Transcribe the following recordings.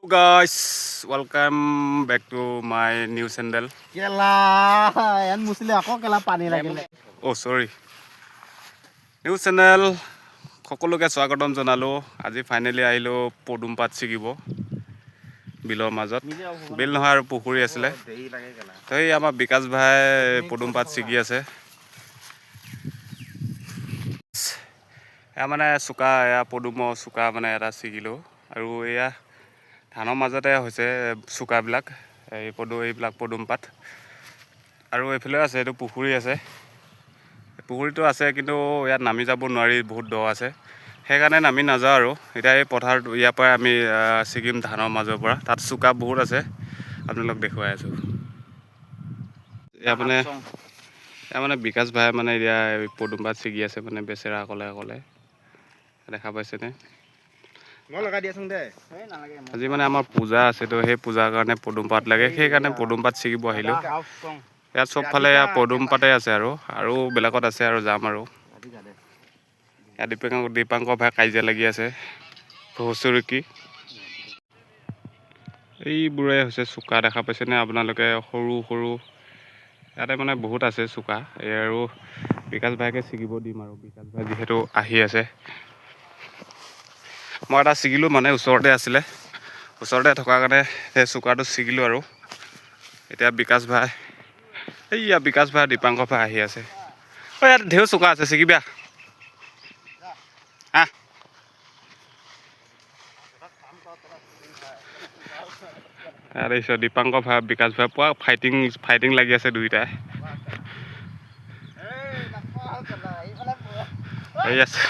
Guys, welcome back to my new channel. Oh, sorry. New channel. সকলোকে স্বাগতম জনালো আজি ফাইনালি আইলো পদুম পাত ছিগিব বিলৰ মাজত বিল নহয় আৰু পুখুৰী আছিল তো এই আমাৰ বিকাশ ভাই পদুম পাত ছিগি আছে এয়া মানে চুকা এয়া পদুমৰ চুকা মানে এটা ছিগিলো আৰু এয়া ধানৰ মাজতে হৈছে চুকাবিলাক এই এইবিলাক পদুম পাত আৰু এইফালে আছে এইটো পুখুৰী আছে পুখুৰীটো আছে কিন্তু ইয়াত নামি যাব নোৱাৰি বহুত দ আছে সেইকাৰণে নামি নাযাওঁ আৰু এতিয়া এই পথাৰ ইয়াৰ পৰা আমি ছিগিম ধানৰ মাজৰ পৰা তাত চুকা বহুত আছে আপোনালোক দেখুৱাই আছোঁ এয়া মানে বিকাশ ভাই মানে এতিয়া পদুম পাত ছিগি আছে মানে বেচেৰা অকলে দেখা পাইছেনে আজি মানে আমাৰ পূজা আছে তো সেই পূজাৰ কাৰণে পদুম পাত লাগে সেইকাৰণে পদুম পাত ছিগিব আহিলোঁ ইয়াত চবফালে পদুম পাতে আছে আৰু বেলেগত আছে আৰু যাম আৰু ইয়াত দীপাংকৰ ভাই কাজিয়া লাগি আছে হুঁচুৰুকি এইবোৰে হৈছে চুকা দেখা পাইছেনে আপোনালোকে সৰু ইয়াতে মানে বহুত আছে চুকা এই আৰু বিকাশ ভাইকে ছিগিব দিম আৰু বিকাশ ভাই যিহেতু আহি আছে মই এটা ছিগিলোঁ মানে ওচৰতে আছিলে ওচৰতে থকাৰ কাৰণে সেই চুকাটো ছিগিলোঁ আৰু এতিয়া বিকাশ ভাই দীপাংকৰ ভাই আহি আছে ইয়াত ঢেৰ চুকা আছে ছিগিবা ইয়াত দীপাংকৰ ভাই বিকাশ ভাই পুৰা ফাইটিং লাগি আছে দুইটাই এই আছে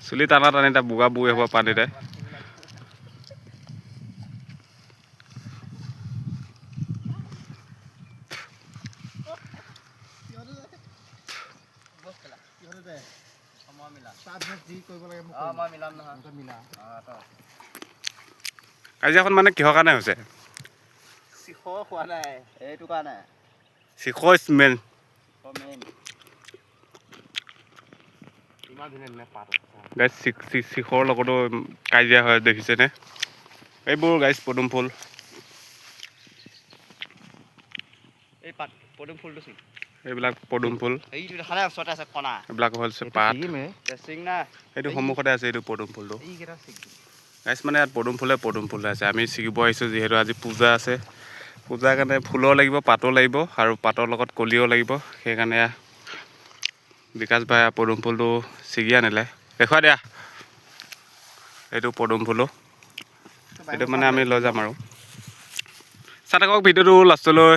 চুলি টানা এতিয়া বুগা বুই হ'ব পানীতে কাজিয়াখন মানে কিহৰ কাৰণে হৈছে চিখৰ স্মেল চিখৰ লগতো কাজিয়া হয় দেখিছেনে এইবোৰ গাইছ পদুম ফুল এইবিলাক পদুম ফুল এইবিলাক হৈছে পাত এইটো সন্মুখতে আছে এইটো পদুম ফুলটো গাইছ মানে ইয়াত পদুম ফুল আছে আমি ছিগিব আহিছোঁ যিহেতু আজি পূজা আছে পূজাৰ কাৰণে ফুলৰ লাগিব পাতো লাগিব আৰু পাতৰ লগত কলিও লাগিব সেইকাৰণে বিকাশ ভাই পদুম ফুলটো ছিগি আনিলে দেখুৱাই দিয়া এইটো পদুম ফুলো এইটো মানে আমি লৈ যাম আৰু চাই থাকক ভিডিঅ'টো লাষ্টলৈ